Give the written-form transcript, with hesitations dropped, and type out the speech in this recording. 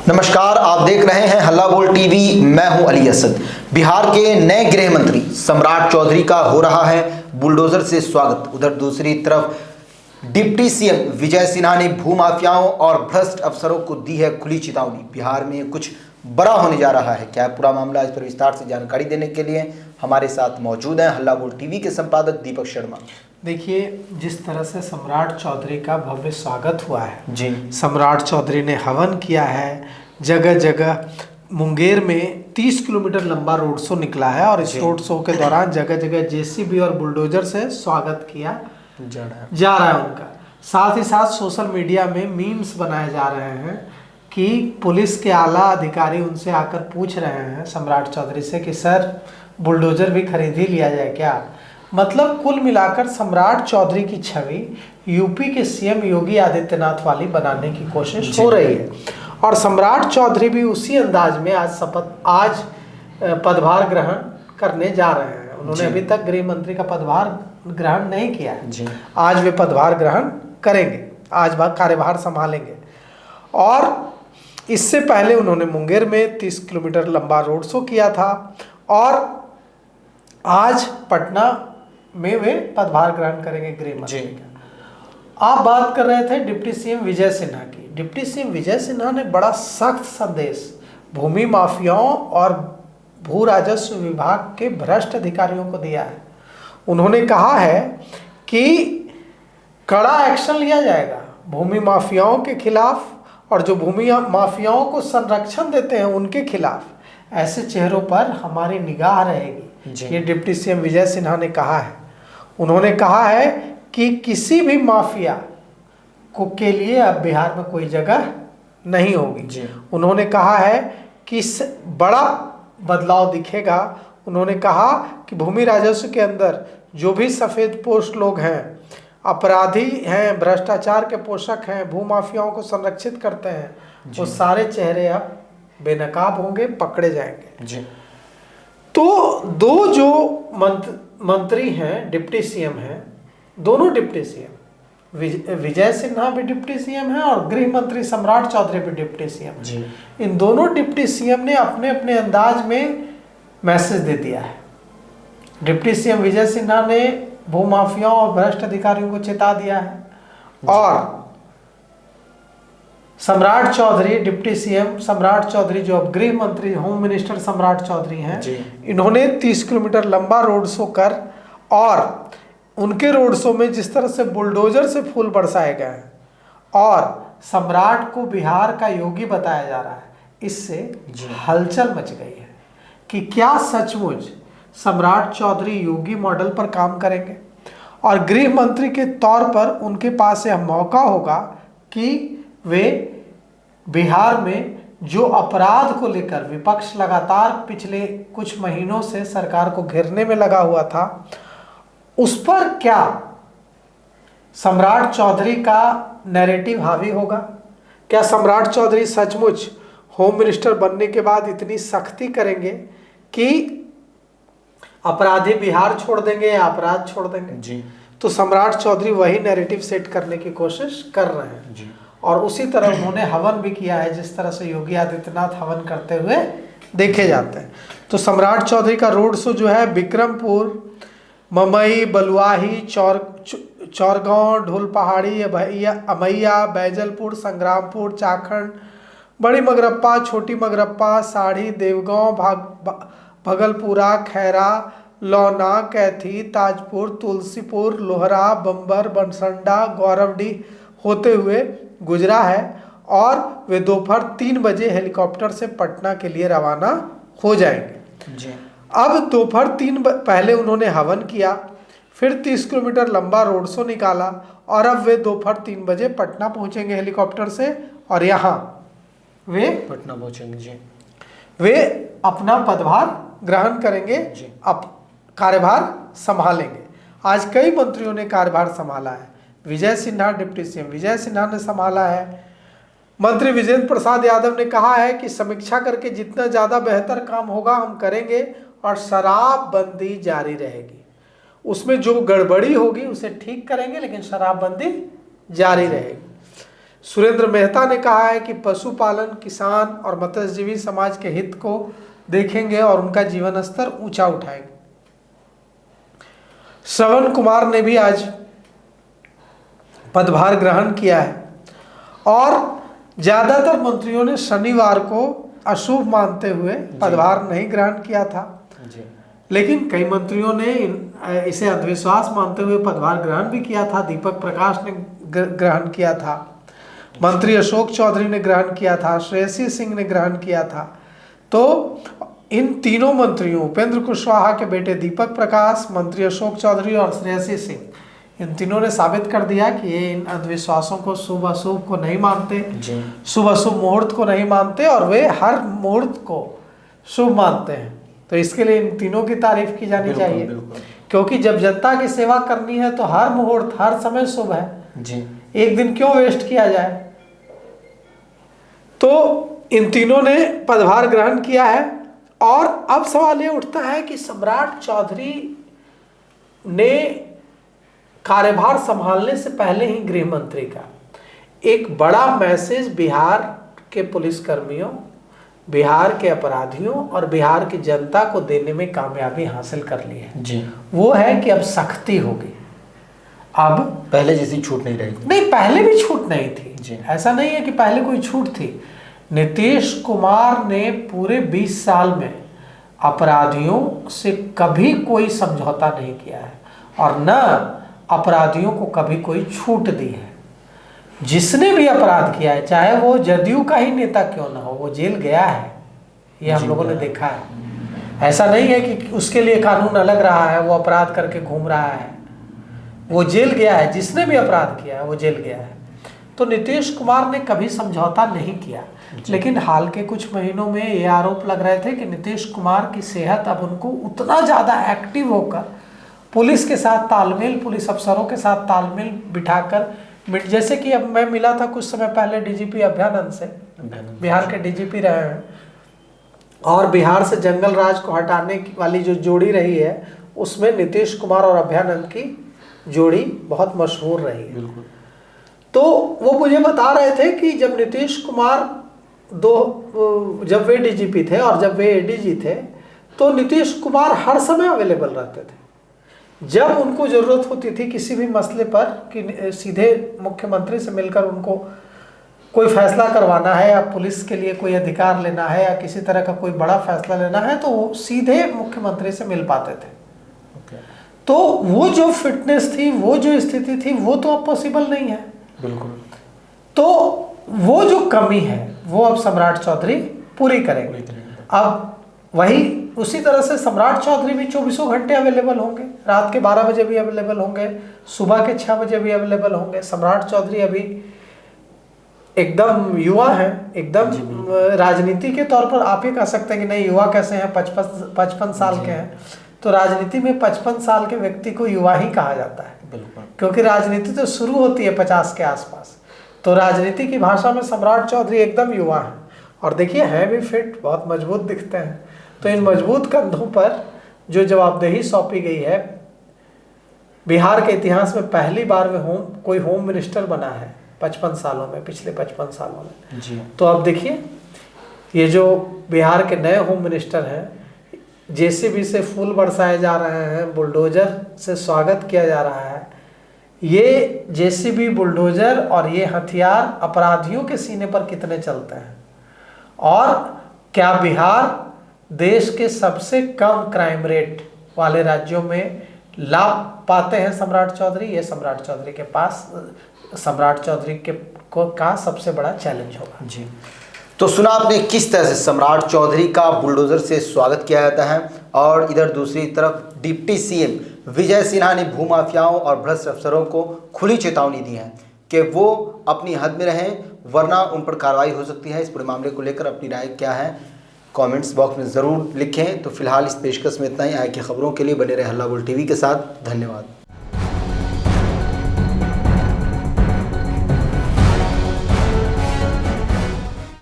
नमस्कार, आप देख रहे हैं हल्ला बोल टीवी। मैं हूं अली असद। बिहार के नए गृह मंत्री सम्राट चौधरी का हो रहा है बुलडोजर से स्वागत। उधर दूसरी तरफ डिप्टी सीएम विजय सिन्हा ने भूमाफियाओं और भ्रष्ट अफसरों को दी है खुली चेतावनी। बिहार में कुछ बड़ा होने जा रहा है। क्या है पूरा मामला, इस पर विस्तार से जानकारी देने के लिए हमारे साथ मौजूद हैं हल्ला बोल टीवी के संपादक दीपक शर्मा। देखिए, जिस तरह से सम्राट चौधरी का भव्य स्वागत हुआ है जी, सम्राट चौधरी ने हवन किया है। जगह जगह मुंगेर में 30 किलोमीटर लंबा रोड शो निकला है और इस रोड शो के दौरान जगह जगह जेसीबी और बुलडोजर से स्वागत किया जा रहा है उनका। साथ ही साथ सोशल मीडिया में मीम्स बनाए जा रहे हैं कि पुलिस के आला अधिकारी उनसे आकर पूछ रहे हैं सम्राट चौधरी से कि सर बुलडोजर भी खरीद ही लिया जाए क्या। मतलब कुल मिलाकर सम्राट चौधरी की छवि यूपी के सीएम योगी आदित्यनाथ वाली बनाने की कोशिश हो रही है और सम्राट चौधरी भी उसी अंदाज में आज पदभार ग्रहण करने जा रहे हैं। उन्होंने अभी तक गृह मंत्री का पदभार ग्रहण नहीं किया है। आज वे पदभार ग्रहण करेंगे, आज वह कार्यभार संभालेंगे। और इससे पहले उन्होंने मुंगेर में 30 किलोमीटर लंबा रोड शो किया था और आज पटना में वे पदभार ग्रहण करेंगे गृह मंत्री का। आप बात कर रहे थे डिप्टी सीएम विजय सिन्हा की। डिप्टी सीएम विजय सिन्हा ने बड़ा सख्त संदेश भूमि माफियाओं और भू राजस्व विभाग के भ्रष्ट अधिकारियों को दिया है। उन्होंने कहा है कि कड़ा एक्शन लिया जाएगा भूमि माफियाओं के खिलाफ और जो भूमि माफियाओं को संरक्षण देते हैं उनके खिलाफ ऐसे चेहरों पर हमारी निगाह रहेगी। ये डिप्टी सीएम विजय सिन्हा ने कहा है। उन्होंने कहा है कि किसी भी माफिया को के लिए अब बिहार में कोई जगह नहीं होगी। उन्होंने कहा है कि बड़ा बदलाव दिखेगा। उन्होंने कहा कि भूमि राजस्व के अंदर जो भी सफ़ेद पोस्ट लोग हैं, अपराधी हैं, भ्रष्टाचार के पोषक हैं, भूमाफियाओं को संरक्षित करते हैं, वो सारे चेहरे अब बेनकाब होंगे, पकड़े जाएंगे। तो दो जो मंत्री हैं, डिप्टी सीएम हैं, दोनों डिप्टी सीएम विजय सिन्हा भी डिप्टी सीएम है और गृह मंत्री सम्राट चौधरी भी डिप्टी सीएम है। इन दोनों डिप्टी सीएम ने अपने अपने अंदाज में मैसेज दे दिया है। डिप्टी सीएम विजय सिन्हा ने भूमाफियाओं और भ्रष्ट अधिकारियों को चेता दिया है और सम्राट चौधरी डिप्टी सीएम सम्राट चौधरी जो अब गृह मंत्री होम मिनिस्टर सम्राट चौधरी हैं, इन्होंने 30 किलोमीटर लंबा रोड शो कर और उनके रोड शो में जिस तरह से बुलडोजर से फूल बरसाए गए हैं और सम्राट को बिहार का योगी बताया जा रहा है, इससे हलचल मच गई है कि क्या सचमुच सम्राट चौधरी योगी मॉडल पर काम करेंगे और गृह मंत्री के तौर पर उनके पास यह मौका होगा कि वे बिहार में जो अपराध को लेकर विपक्ष लगातार पिछले कुछ महीनों से सरकार को घेरने में लगा हुआ था, उस पर क्या सम्राट चौधरी का नैरेटिव हावी होगा। क्या सम्राट चौधरी सचमुच होम मिनिस्टर बनने के बाद इतनी सख्ती करेंगे कि अपराधी बिहार छोड़ देंगे या अपराध छोड़ देंगे। तो सम्राट चौधरी वही नैरेटिव सेट करने की कोशिश कर रहे हैं और उसी तरह उन्होंने हवन भी किया है जिस तरह से योगी आदित्यनाथ हवन करते हुए देखे जाते हैं। तो सम्राट चौधरी का रोड शो जो है बिक्रमपुर, ममई, बलुआही, चौरगांव, ढोल पहाड़ी, अमैया, बैजलपुर, संग्रामपुर, चाखंड, बड़ी मगरप्पा, छोटी मगरप्पा, साड़ी, देवगांव, भगलपुरा, खैरा, लौना, कैथी, ताजपुर, तुलसीपुर, लोहरा, बम्बर, बनसंडा, गौरवडी होते हुए गुजरा है और वे दोपहर 3 बजे हेलीकॉप्टर से पटना के लिए रवाना हो जाएंगे। अब दोपहर 3 पहले उन्होंने हवन किया, फिर 30 किलोमीटर लंबा रोड शो निकाला और अब वे दोपहर 3 बजे पटना पहुंचेंगे हेलीकॉप्टर से और यहाँ वे पटना पहुंचेंगे। वे अपना पदभार ग्रहण करेंगे, अब कार्यभार संभालेंगे। आज कई मंत्रियों ने कार्यभार संभाला है। विजय सिन्हा डिप्टी सीएम विजय सिन्हा ने संभाला है। मंत्री विजेंद्र प्रसाद यादव ने कहा है कि समीक्षा करके जितना ज़्यादा बेहतर काम होगा हम करेंगे और शराबबंदी जारी रहेगी। उसमें जो गड़बड़ी होगी उसे ठीक करेंगे लेकिन शराबबंदी जारी रहेगी। सुरेंद्र मेहता ने कहा है कि पशुपालन, किसान और मत्स्यजीवी समाज के हित को देखेंगे और उनका जीवन स्तर ऊंचा उठाएंगे। श्रवण कुमार ने भी आज पदभार ग्रहण किया है और ज़्यादातर मंत्रियों ने शनिवार को अशुभ मानते हुए पदभार नहीं ग्रहण किया था, लेकिन कई मंत्रियों ने इसे अंधविश्वास मानते हुए पदभार ग्रहण भी किया था। दीपक प्रकाश ने ग्रहण किया था, मंत्री अशोक चौधरी ने ग्रहण किया था, श्रेयसी सिंह ने ग्रहण किया था। तो इन तीनों मंत्रियों, उपेंद्र कुशवाहा के बेटे दीपक प्रकाश, मंत्री अशोक चौधरी और श्रेयसी सिंह, इन तीनों ने साबित कर दिया कि ये इन अंधविश्वासों को, शुभ अशुभ को नहीं मानते, शुभ अशुभ मुहूर्त को नहीं मानते और वे हर मुहूर्त को शुभ मानते हैं। तो इसके लिए इन तीनों की तारीफ की जानी चाहिए, क्योंकि जब जनता की सेवा करनी है तो हर मुहूर्त, हर समय शुभ है। एक दिन क्यों वेस्ट किया जाए। तो इन तीनों ने पदभार ग्रहण किया है और अब सवाल ये उठता है कि सम्राट चौधरी ने कार्यभार संभालने से पहले ही गृह मंत्री का एक बड़ा मैसेज बिहार के पुलिसकर्मियों, बिहार के अपराधियों और बिहार की जनता को देने में कामयाबी हासिल कर ली है जी। वो है कि अब सख्ती होगी, अब पहले जैसी छूट नहीं रहेगी। नहीं, पहले भी छूट नहीं थी जी। ऐसा नहीं है कि पहले कोई छूट थी। नीतीश कुमार ने पूरे 20 साल में अपराधियों से कभी कोई समझौता नहीं किया है और न अपराधियों को कभी कोई छूट दी है। जिसने भी अपराध किया है, चाहे वो जदयू का ही नेता क्यों ना हो, वो जेल गया है। ये हम लोगों ने देखा है। ऐसा नहीं है कि उसके लिए कानून अलग रहा है, वो अपराध करके घूम रहा है, वो जेल गया है। जिसने भी अपराध किया है वो जेल गया है। तो नीतीश कुमार ने कभी समझौता नहीं किया, लेकिन हाल के कुछ महीनों में ये आरोप लग रहे थे कि नीतीश कुमार की सेहत अब उनको उतना ज़्यादा एक्टिव होकर पुलिस के साथ तालमेल, पुलिस अफसरों के साथ तालमेल बिठाकर, जैसे कि अब मैं मिला था कुछ समय पहले डीजीपी अभ्यानंद से, बिहार के डीजीपी रहे हैं, और बिहार से जंगल राज को हटाने वाली जो जोड़ी रही है उसमें नीतीश कुमार और अभ्यानंद की जोड़ी बहुत मशहूर रही है। बिल्कुल। तो वो मुझे बता रहे थे कि जब नीतीश कुमार जब वे डीजीपी थे और जब वे एडीजी थे तो नीतीश कुमार हर समय अवेलेबल रहते थे। जब उनको ज़रूरत होती थी किसी भी मसले पर कि सीधे मुख्यमंत्री से मिलकर उनको कोई फैसला करवाना है या पुलिस के लिए कोई अधिकार लेना है या किसी तरह का कोई बड़ा फैसला लेना है, तो वो सीधे मुख्यमंत्री से मिल पाते थे। तो वो जो फिटनेस थी, वो जो स्थिति थी, वो तो अब पॉसिबल नहीं है। बिल्कुल। तो वो जो कमी है वो अब सम्राट चौधरी पूरी करेंगे। अब वही उसी तरह से सम्राट चौधरी भी 24 घंटे अवेलेबल होंगे, रात के 12 बजे भी अवेलेबल होंगे, सुबह के 6 बजे भी अवेलेबल होंगे। सम्राट चौधरी अभी एकदम युवा हैं, एकदम राजनीति के तौर पर आप ही कह सकते हैं कि नहीं, युवा कैसे हैं, 55 साल के हैं। तो राजनीति में 55 साल के व्यक्ति को युवा ही कहा जाता है, क्योंकि राजनीति तो शुरू होती है 50 के आसपास। तो राजनीति की भाषा में सम्राट चौधरी एकदम युवा हैं और देखिए हैं भी फिट, बहुत मजबूत दिखते हैं। तो इन मजबूत कंधों पर जो जवाबदेही सौंपी गई है, बिहार के इतिहास में पहली बार में कोई होम मिनिस्टर बना है 55 सालों में, पिछले 55 सालों में जी। तो अब देखिए ये जो बिहार के नए होम मिनिस्टर हैं, जेसीबी से फूल बरसाए जा रहे हैं, बुलडोजर से स्वागत किया जा रहा है। ये जेसीबी, बुलडोजर और ये हथियार अपराधियों के सीने पर कितने चलते हैं, और क्या बिहार देश के सबसे कम क्राइम रेट वाले राज्यों में लाभ पाते हैं सम्राट चौधरी? ये सम्राट चौधरी के पास, सम्राट चौधरी का सबसे बड़ा चैलेंज होगा जी। तो सुना आपने किस तरह से सम्राट चौधरी का बुलडोजर से स्वागत किया जाता है, और इधर दूसरी तरफ डिप्टी सीएम विजय सिन्हा ने भूमाफियाओं और भ्रष्ट अफसरों को खुली चेतावनी दी है कि वो अपनी हद में रहें, वरना उन पर कार्रवाई हो सकती है। इस पूरे मामले को लेकर अपनी राय क्या है कमेंट्स बॉक्स में ज़रूर लिखें। तो फिलहाल इस पेशकश में इतना ही। आगे की खबरों के लिए बने रहे हल्ला बोल टीवी के साथ। धन्यवाद।